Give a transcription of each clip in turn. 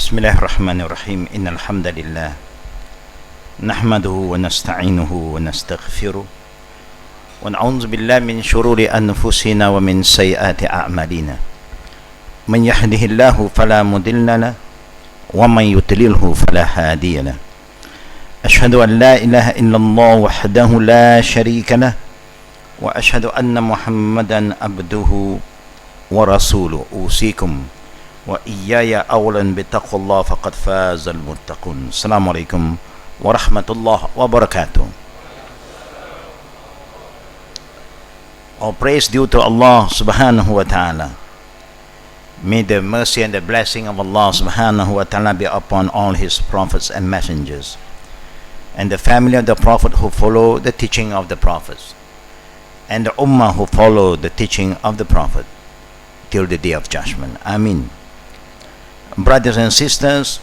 بسم الله الرحمن الرحيم إن الحمد لله نحمده ونستعينه ونستغفره ونعوذ بالله من شرور أنفسنا ومن سيئات أعمالنا من يهده الله فلا مضل له ومن يضلله فلا هادي له أشهد أن لا إله إلا الله وحده لا شريك له وأشهد أن محمدا عبده ورسوله أوصيكم وإياي أولا بتقوى الله فقد فاز المتقون. السلام عليكم ورحمة الله وبركاته. All praise due to Allah subhanahu wa ta'ala. May the mercy and the blessing of Allah subhanahu wa ta'ala be upon all His prophets and messengers and the family of the Prophet who follow the teaching of the prophets and the ummah who follow the teaching of the Prophet till the day of judgment. Ameen. Brothers and sisters,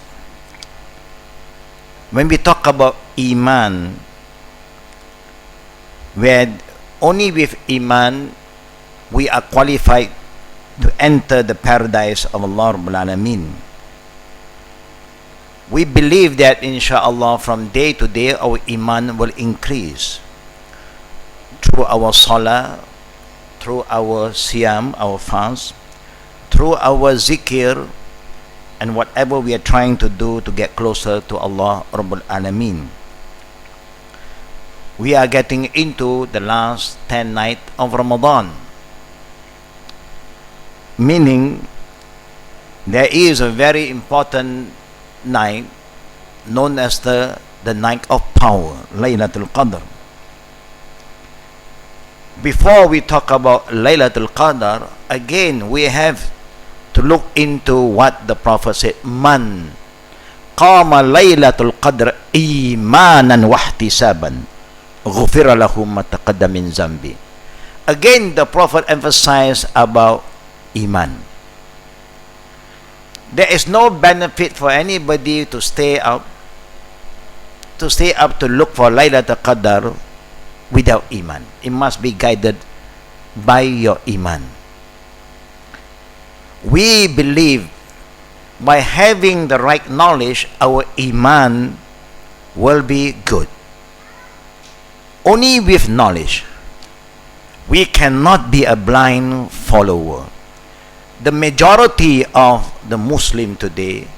when we talk about Iman, where only with Iman we are qualified to enter the paradise of Allah Rabbul Alameen. We believe that inshallah from day to day our Iman will increase through our salah, through our siyam, our fast, through our zikr, and whatever we are trying to do to get closer to Allah Rabbul Alameen. We are getting into the last 10 nights of Ramadan, meaning there is a very important night known as the night of power, Laylatul Qadr. Before we talk about Laylatul Qadr, again we have to look into what the Prophet said. Man qama laylatul qadr imanan wahtisaban ghufira lahu ma taqaddama min zambi. Again the Prophet emphasized about iman. There is no benefit for anybody to stay up to look for Laylatul Qadr without iman. It must be guided by your iman. We believe by having the right knowledge, our iman will be good. Only with knowledge. We cannot be a blind follower. The majority of the Muslim today,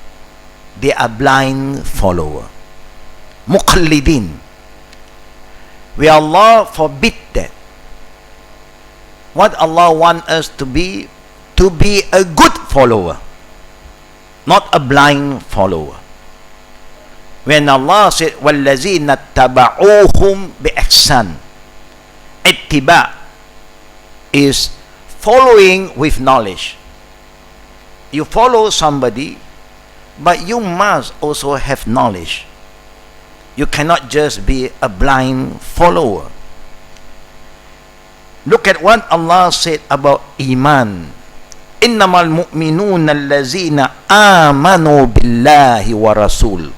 they are blind follower. Muqallidin. Where Allah forbid that. What Allah wants us to be a good follower, not a blind follower. When Allah said, وَالَّذِينَ اتَّبَعُوهُمْ بِإِحْسَانٍ, ittiba is following with knowledge. You follow somebody, but you must also have knowledge. You cannot just be a blind follower. Look at what Allah said about Iman. Innamal mu'minuna allazina amanu billahi wa rasul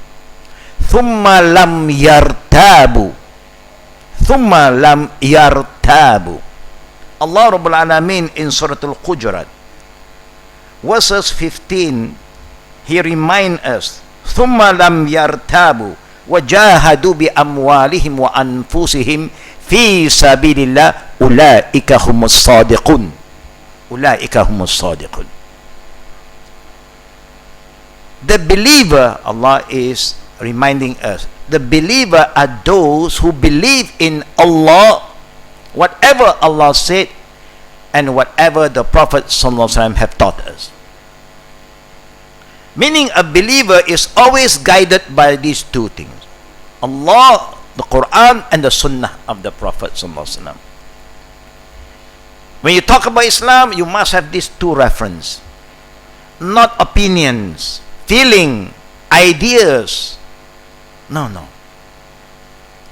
thumma lam yartabu Allah Rabbul Alamin in Surah Al-Hujurat verses 15, He reminds us, thumma lam yartabu wajahadu bi amwalihim wa anfusihim fi sabilillah ulaika humus sadiqun. Ulaika humus sadiqun. The believer, Allah is reminding us, the believer are those who believe in Allah, whatever Allah said and whatever the Prophet ﷺ have taught us. Meaning a believer is always guided by these two things, Allah, the Quran, and the Sunnah of the Prophet ﷺ. When you talk about Islam, you must have these two references, not opinions, feeling, ideas. No.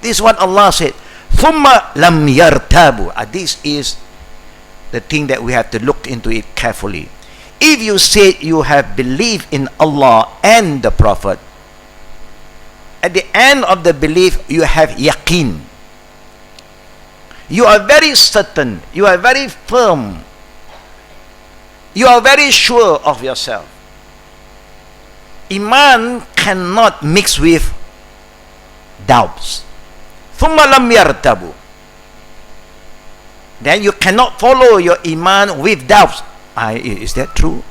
This is what Allah said. Thumma lam yartabu. This is the thing that we have to look into it carefully. If you say you have belief in Allah and the Prophet, at the end of the belief you have yaqeen. You are very certain, you are very firm, you are very sure of yourself. Iman cannot mix with doubts. ثُمَّ لَمْ يَرْتَبُوا. Then you cannot follow your Iman with doubts. Is that true?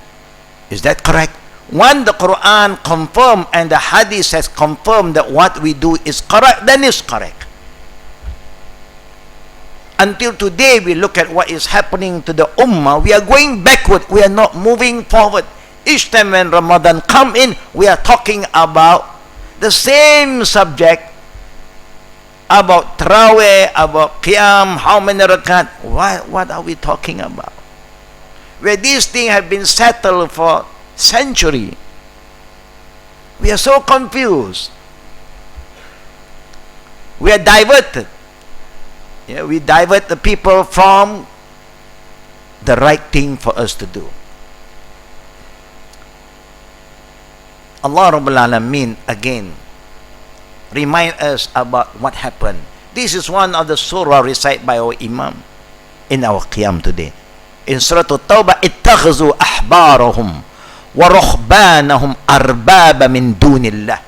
Is that correct? When the Quran confirmed and the Hadith has confirmed that what we do is correct, then it's correct. Until today, we look at what is happening to the Ummah. We are going backward. We are not moving forward. Each time when Ramadan come in, we are talking about the same subject, about Tarawih, about Qiyam, how many rakat. What are we talking about? Where these things have been settled for century. We are so confused. We are diverted. We divert the people from the right thing for us to do. Allah Rabbul Alameen again remind us about what happened. This is one of the surah recited by our Imam in our Qiyam today. In Surah At-Tawbah, اتخذوا أحبارهم ورهبانهم أربابا من دون الله.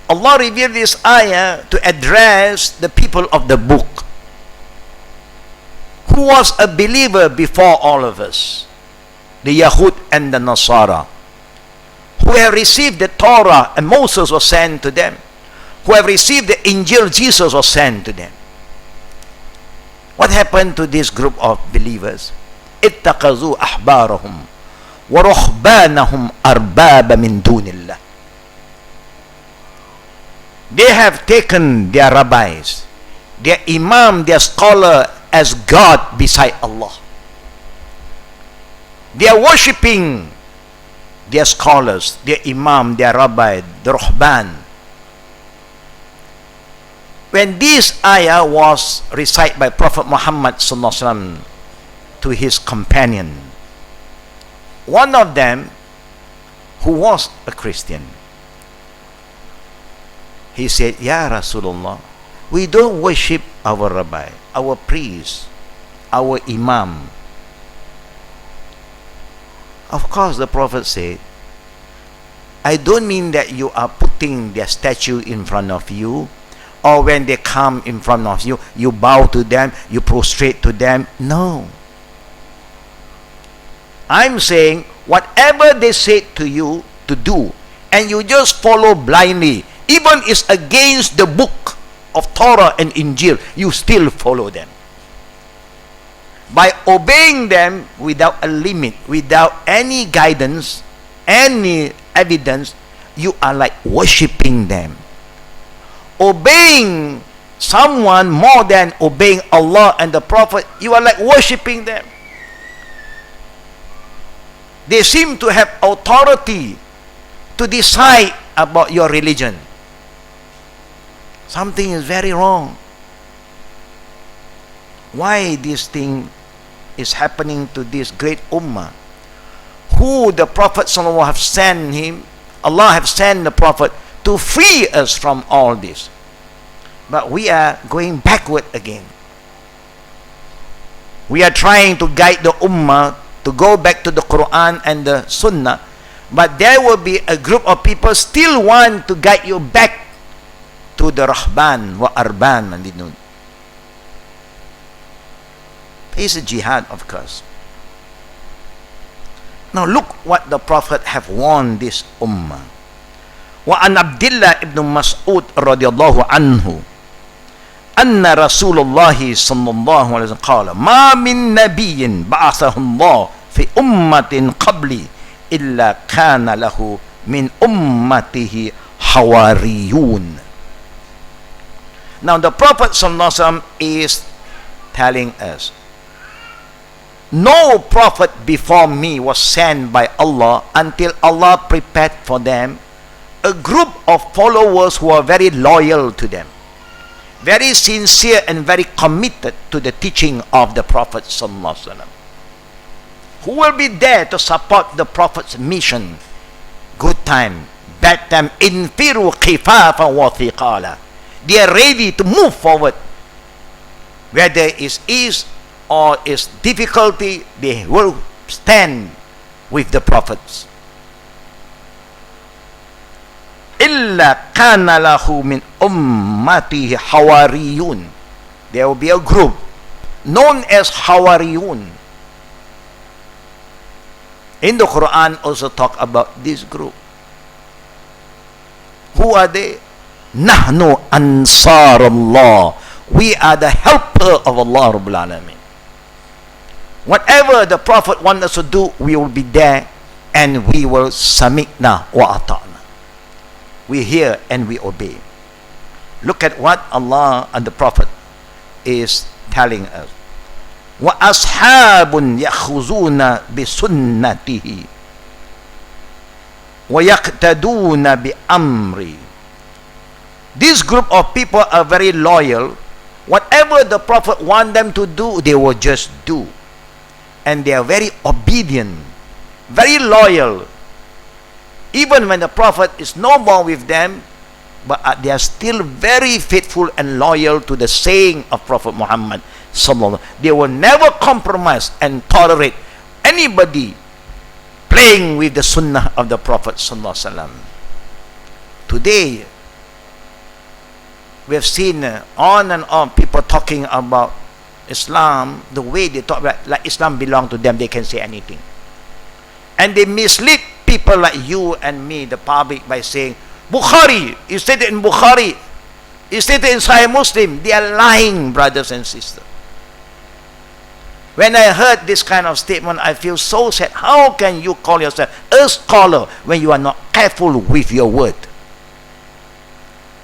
Allah revealed this ayah to address the people of the book, who was a believer before all of us, the Yahud and the Nasara, who have received the Torah and Moses was sent to them, who have received the Injil, Jesus was sent to them. What happened to this group of believers? اتخذوا أحبارهم ورهبانهم أربابا من دون الله. They have taken their rabbis, their imam, their scholar as God beside Allah. They are worshipping their scholars, their imam, their rabbi, the ruhban. When this ayah was recited by Prophet Muhammad sallallahu alaihi wasallam to his companion, one of them, who was a Christian, he said, Ya Rasulullah, we don't worship our rabbi, our priest, our imam. Of course, the Prophet said, I don't mean that you are putting their statue in front of you, or when they come in front of you, you bow to them, you prostrate to them. No. I'm saying, whatever they say to you to do, and you just follow blindly, even is against the book of Torah and Injil, you still follow them. By obeying them without a limit, without any guidance, any evidence, you are like worshipping them. Obeying someone more than obeying Allah and the Prophet, you are like worshipping them. They seem to have authority to decide about your religion. Something is very wrong. Why this thing is happening to this great ummah, who the Prophet ﷺ have sent him, Allah have sent the Prophet to free us from all this. But we are going backward again. We are trying to guide the ummah to go back to the Quran and the Sunnah, but there will be a group of people still want to guide you back to the Rahban wa Arban Mandinun. It's a jihad, of course. Now look what the Prophet have warned this ummah. وعن عبد الله ابن مسعود رضي الله عنه أن رسول الله صلى الله عليه وسلم قال ما من نبي بعثه الله في أمة قبلي إلا كان له من أمته حواريون. Now the Prophet صلى الله عليه وسلم is telling us, no prophet before me was sent by Allah until Allah prepared for them a group of followers who are very loyal to them, very sincere and very committed to the teaching of the Prophet sallallahu alaihi wasallam, who will be there to support the Prophet's mission, good time, bad time. Infiru khifafan wa thiqala. They are ready to move forward. Where there is ease or is difficulty, they will stand with the prophets. Illa kana lahu min ummatihi hawariyun. There will be a group known as Hawariyun. In the Quran also talk about this group. Who are they? Nahnu ansarullah. We are the helper of Allah Rabbul Alameen. Whatever the Prophet wants us to do, we will be there and we will sami'na wa ata'na. We hear and we obey. Look at what Allah and the Prophet is telling us. Wa ashabun yakhuzuna bi sunnatihi wa yaqtaduna bi amri. This group of people are very loyal. Whatever the Prophet want them to do, they will just do. And they are very obedient, very loyal. Even when the Prophet is no more with them, but they are still very faithful and loyal to the saying of Prophet Muhammad sallallahu alaihi wasallam. They will never compromise and tolerate anybody playing with the sunnah of the Prophet sallallahu alaihi wasallam. Today, we have seen on and on people talking about Islam, the way they talk about like Islam belong to them, they can say anything. And they mislead people like you and me, the public, by saying, Bukhari, you stated in Bukhari, you stated in Sahih Muslim. They are lying, brothers and sisters. When I heard this kind of statement, I feel so sad. How can you call yourself a scholar when you are not careful with your word?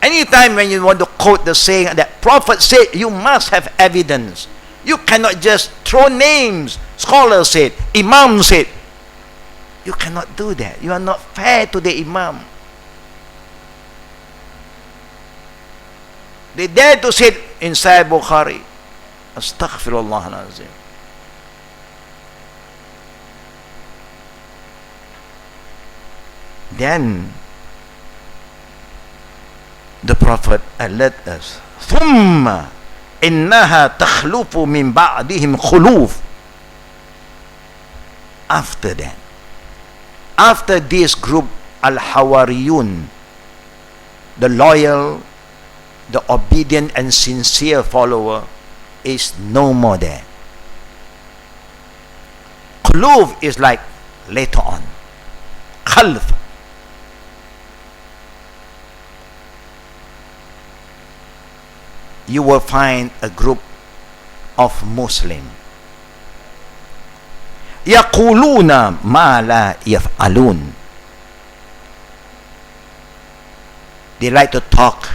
Anytime when you want to quote the saying that Prophet said, you must have evidence. You cannot just throw names. Scholar said, Imam said. You cannot do that. You are not fair to the Imam. They dare to say it in Sahih Bukhari. Astaghfirullah al-Azim. Then the Prophet alert us. ثُمَّ إِنَّهَا تَخْلُفُ مِنْ بَعْدِهِمْ خُلُوفٌ. After that, after this group, Al-Hawariyun, the loyal, the obedient and sincere follower, is no more there. Khuluf is like later on. Khalf. You will find a group of Muslims. يَقُولُونَ مَا لَا يَفْعَلُونَ. They like to talk.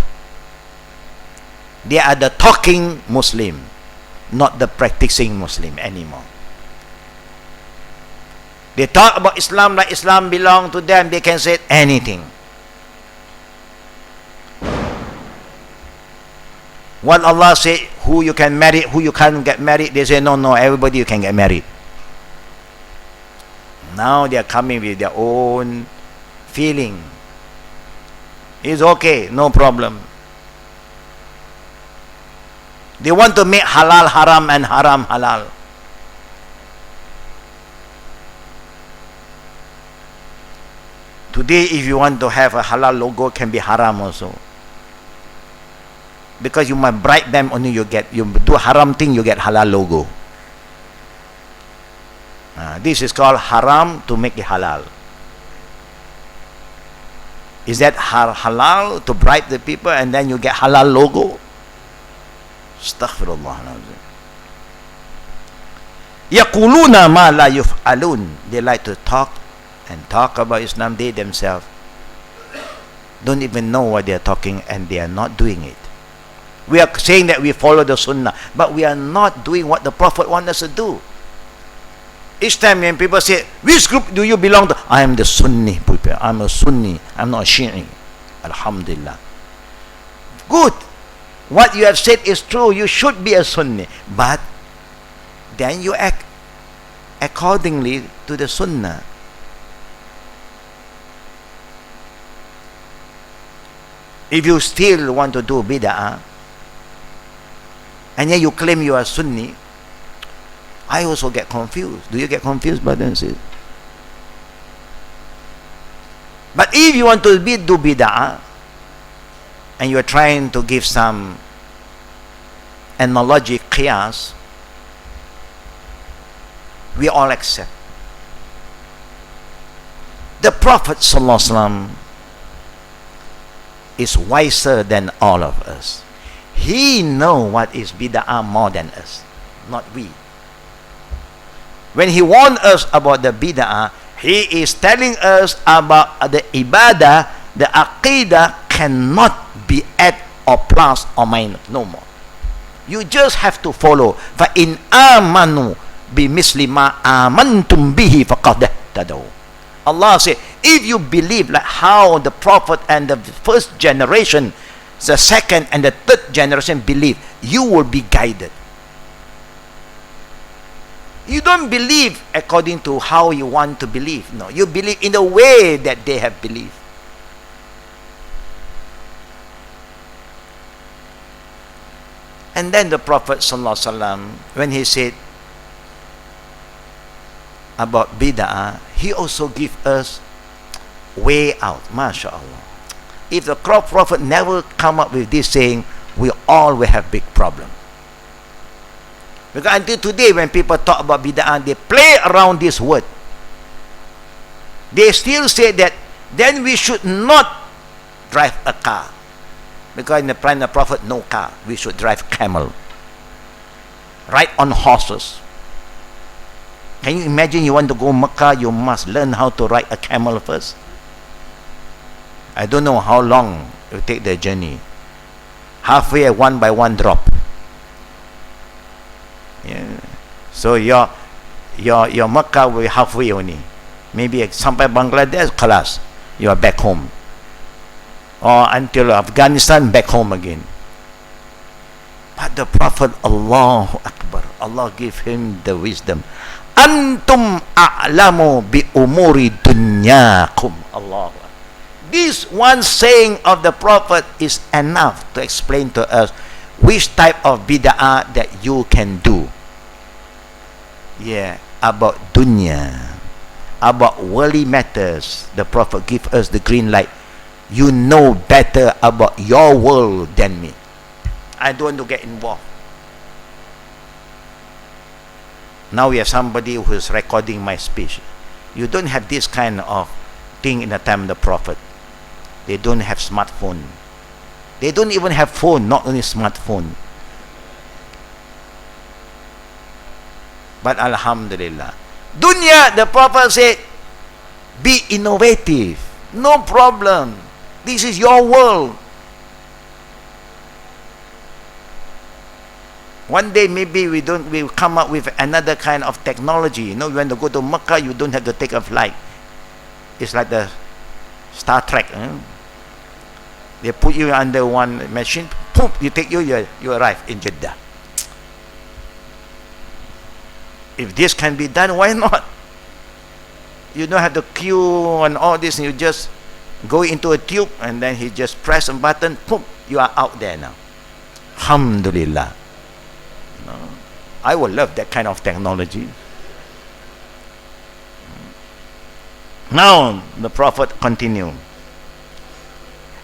They are the talking Muslim, not the practicing Muslim anymore. They talk about Islam like Islam belongs to them. They can say anything. What Allah said, who you can marry, who you can't get married, they say, no, everybody you can get married. Now they are coming with their own feeling. It's okay, no problem. They want to make halal haram and haram halal. Today, if you want to have a halal logo, can be haram also. Because you might bribe them, only you do haram thing, you get halal logo. This is called haram to make it halal. Is that halal to bribe the people and then you get halal logo? Astaghfirullah. Yaquluna ma la yuf'alun. They like to talk and talk about Islam. They themselves don't even know what they are talking and they are not doing it. We are saying that we follow the Sunnah, but we are not doing what the Prophet wants us to do. Each time when people say, which group do you belong to? I am the Sunni people. I'm a Sunni. I'm not a Shi'i. Alhamdulillah. Good. What you have said is true. You should be a Sunni. But then you act accordingly to the Sunnah. If you still want to do bid'ah, and then you claim you are Sunni, I also get confused. Do you get confused, brothers and sisters? But if you want to do bid'ah, and you are trying to give some analogy, qiyas, we all accept. The Prophet ﷺ is wiser than all of us. He knows what is bid'ah more than us, not we. When he warned us about the bid'ah, he is telling us about the ibadah, the aqidah cannot be add or plus or minus, no more. You just have to follow. فَإِنْ آمَنُوا بِمِثْلِ مَا آمَنْتُمْ بِهِ فَقَدْ اهْتَدَوْا. Allah said, if you believe like how the Prophet and the first generation, the second and the third generation believe, you will be guided. You don't believe according to how you want to believe. No, you believe in the way that they have believed. And then the Prophet ﷺ, when he said about bid'ah, he also give us way out. MashaAllah. If the Prophet never come up with this saying, we all will have big problem. Because until today, when people talk about bid'ah, they play around this word. They still say that then we should not drive a car. Because in the time of the Prophet, no car. We should drive camel. Ride on horses. Can you imagine you want to go Mecca, you must learn how to ride a camel first. I don't know how long it will take the journey. Halfway, one by one drop. Yeah. So your Mecca will be halfway only. Maybe sampai Bangladesh, khalas, you are back home. Or until Afghanistan, back home again. But the Prophet, Allahu Akbar, Allah gave him the wisdom. Antum a'lamu bi umuri dunyakum. Allah. This one saying of the Prophet is enough to explain to us which type of bid'ah that you can do. Yeah, about dunya, about worldly matters. The Prophet give us the green light. You know better about your world than me. I don't want to get involved. Now we have somebody who is recording my speech. You don't have this kind of thing in the time of the Prophet. They don't have smartphone. They don't even have phone, not only smartphone. But Alhamdulillah. Dunya, the Prophet said, be innovative. No problem. This is your world. One day maybe we'll come up with another kind of technology. You know, when you go to Mecca, you don't have to take a flight. It's like the Star Trek. They put you under one machine, boom, you arrive in Jeddah. If this can be done, why not? You don't have to queue and all this, and you just go into a tube and then he just press a button, boom, you are out there now. Alhamdulillah. No, I would love that kind of technology. Now the Prophet continued.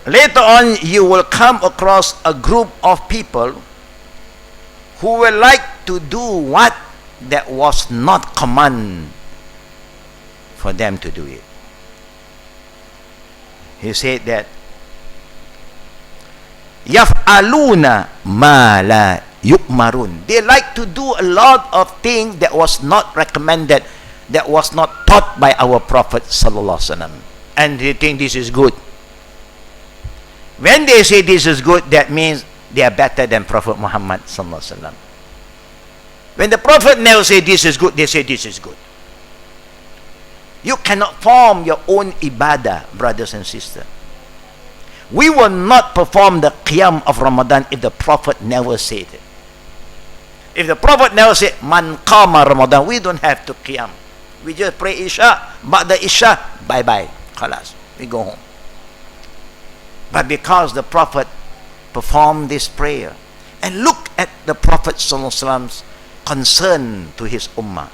Later on, you will come across a group of people who will like to do what that was not command for them to do it. He said that yaf'aluna ma la yu'marun. They like to do a lot of things that was not recommended, that was not taught by our Prophet sallallahu alaihi wasallam, and they think this is good. When they say this is good, that means they are better than Prophet Muhammad sallallahu alaihi wasallam. When the Prophet never say this is good, they say this is good. You cannot form your own ibadah, brothers and sisters. We will not perform the qiyam of Ramadan if the Prophet never said it. If the Prophet never said, Man qama Ramadan, we don't have to qiyam. We just pray Isha, ba'da Isha, bye-bye, khalas, we go home. But because the Prophet performed this prayer, and look at the Prophet sallallahu alaihi wasallam's concern to his ummah.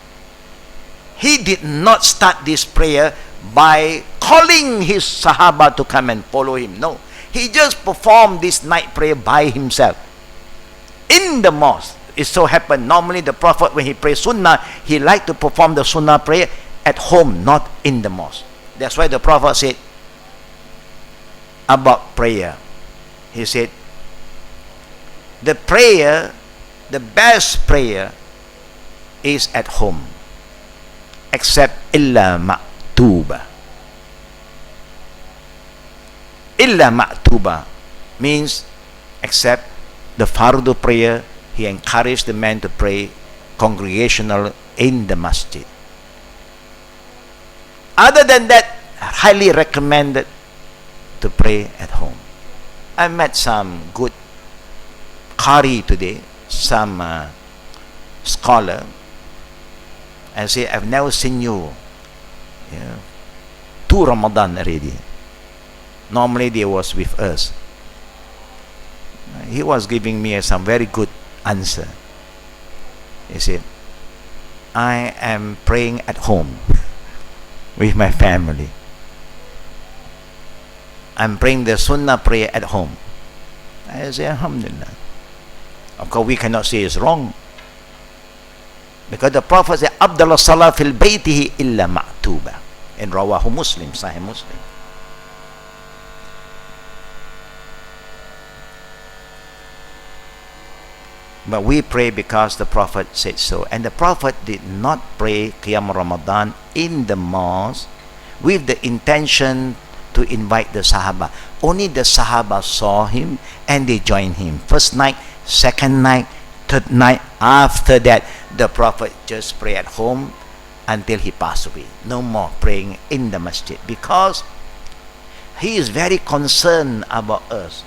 He did not start this prayer by calling his Sahaba to come and follow him. No, he just performed this night prayer by himself in the mosque. It so happened, normally the Prophet, when he prays Sunnah, he liked to perform the Sunnah prayer at home, not in the mosque. That's why the Prophet said about prayer. He said, the prayer, the best prayer is at home, except illa ma'tuba. Illa ma'tuba means except the fardu prayer. He encouraged the men to pray congregational in the masjid. Other than that, highly recommended to pray at home. I met some good Qari today, some scholar, and say, I've never seen you, 2 Ramadan already. Normally they was with us. He was giving me some very good answer. He said, I am praying at home with my family. I'm praying the Sunnah prayer at home. I say, Alhamdulillah. Of course, we cannot say it's wrong, because the Prophet said, Abdullah Salah fil baytihi illa ma'tuba, in Rawahu Muslim, Sahih Muslim. But we pray because the Prophet said so. And the Prophet did not pray Qiyam Ramadan in the mosque with the intention to invite the Sahaba. Only the Sahaba saw him and they joined him. First night, second night, third night. After that, the Prophet just prayed at home until he passed away. No more praying in the masjid, because he is very concerned about us.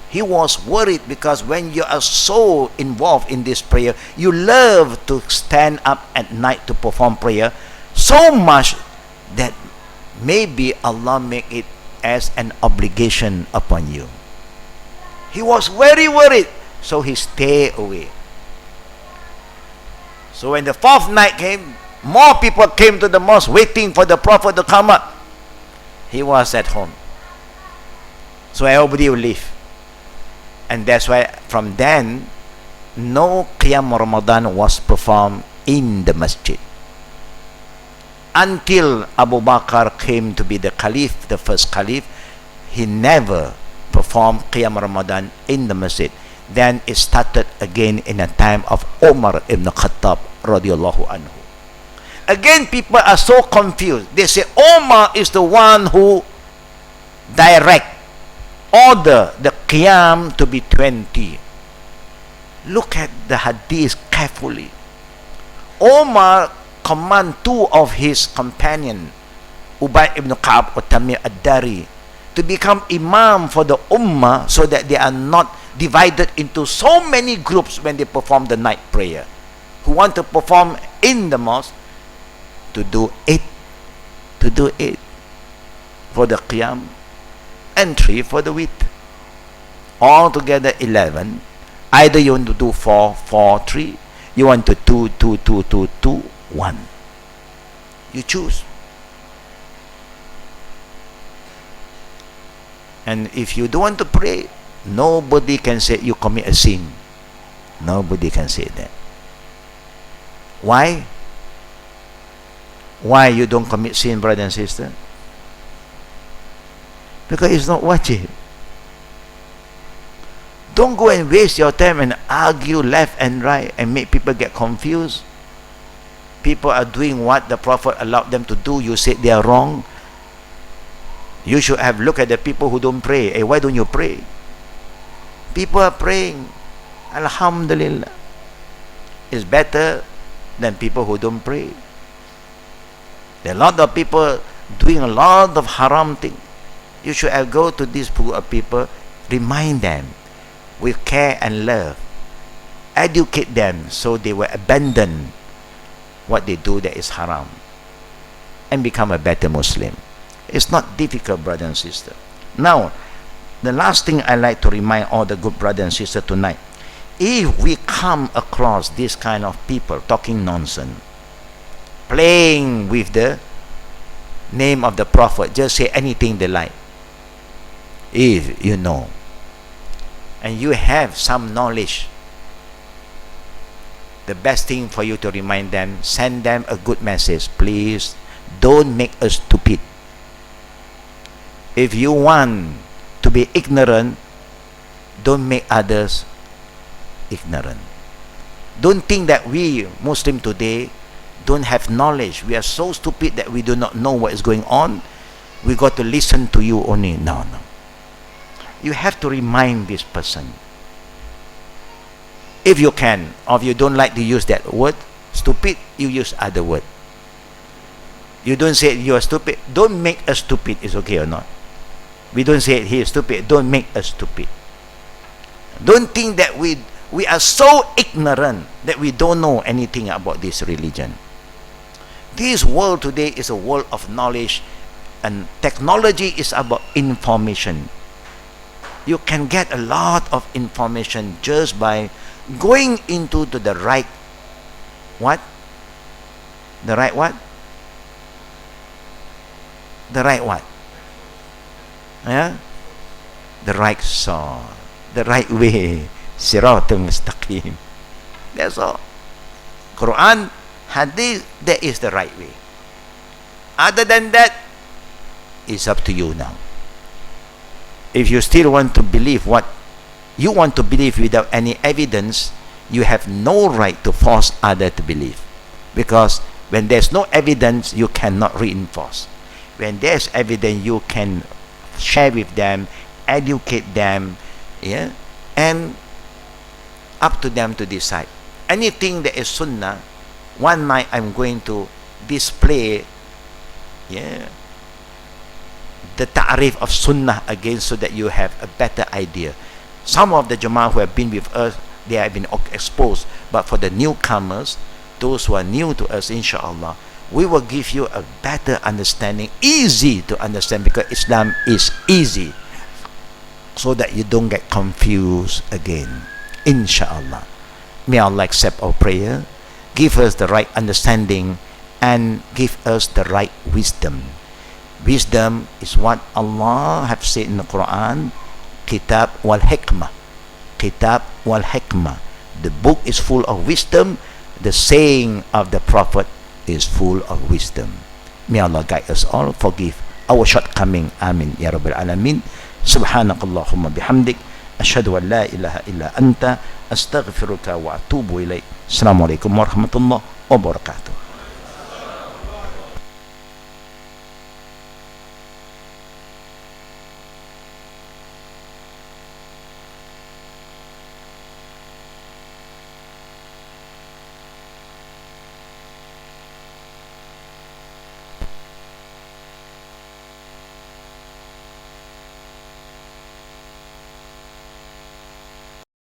He was worried, because when you are so involved in this prayer, you love to stand up at night to perform prayer so much that maybe Allah make it as an obligation upon you. He was very worried, so he stayed away. So when the 4th night came, more people came to the mosque waiting for the Prophet to come up. He was at home, so everybody will leave. And that's why from then, no Qiyam Ramadan was performed in the masjid. Until Abu Bakr came to be the Caliph, the first Caliph, he never performed Qiyam Ramadan in the masjid. Then it started again in the time of Umar ibn Khattab radiallahu anhu. Again, people are so confused. They say Umar is the one who order the Qiyam to be 20. Look at the hadith carefully. Omar command 2 of his companions, Ubay ibn Ka'ab or Tamir ad-Dari, to become imam for the ummah, so that they are not divided into so many groups when they perform the night prayer. Who want to perform in the mosque, to do it for the Qiyam, and 3 for the witr. Altogether 11. Either you want to do 4, 4, 3. You want to 2, 2, 2, 2, 2, 1. You choose. And if you don't want to pray, nobody can say you commit a sin. Nobody can say that. Why? Why you don't commit sin, brother and sister? Because it's not wajib. Don't go and waste your time and argue left and right and make people get confused. People are doing what the Prophet allowed them to do. You say they are wrong. You should have looked at the people who don't pray. Hey, why don't you pray? People are praying. Alhamdulillah. It's better than people who don't pray. There are a lot of people doing a lot of haram things. You should have go to these group of people, remind them with care and love, educate them so they will abandon what they do that is haram and become a better Muslim. It's not difficult, brother and sister. Now, the last thing I like to remind all the good brother and sister tonight, if we come across this kind of people talking nonsense, playing with the name of the Prophet, just say anything they like. If you know and you have some knowledge, the best thing for you to remind them, send them a good message. Please don't make us stupid. If you want to be ignorant, don't make others ignorant. Don't think that we Muslim today don't have knowledge. We are so stupid that we do not know what is going on. We got to listen to you only. No. You have to remind this person. If you can, or if you don't like to use that word, stupid, you use other word. You don't say you are stupid. Don't make us stupid. Is okay or not? We don't say he is stupid. Don't make us stupid. Don't think that we are so ignorant that we don't know anything about this religion. This world today is a world of knowledge, and technology is about information. You can get a lot of information just by going into the right what? The right what? The right what? Yeah? The right soul. The right way. Siratul Mustaqim. That's all. Quran, Hadith, that is the right way. Other than that, it's up to you now. If you still want to believe what you want to believe without any evidence, you have no right to force others to believe. Because when there's no evidence, you cannot reinforce. When there's evidence, you can share with them, educate them, yeah, and up to them to decide. Anything that is sunnah, one night I'm going to display, yeah, the ta'rif of sunnah again, so that you have a better idea. Some of the Jama'ah who have been with us, they have been exposed. But for the newcomers, those who are new to us, inshallah, we will give you a better understanding, easy to understand, because Islam is easy, so that you don't get confused again, inshallah. May Allah accept our prayer, give us the right understanding, and give us the right wisdom. Wisdom is what Allah have said in the Quran, Kitab wal Hikmah. Kitab wal Hikmah. The book is full of wisdom. The saying of the Prophet is full of wisdom. May Allah guide us all, forgive our shortcoming. Amin ya Rabbil Alamin. Subhanakallahumma bihamdik, ashhadu an la ilaha illa anta, astaghfiruka wa atubu ilayk. Assalamualaikum warahmatullahi wabarakatuh.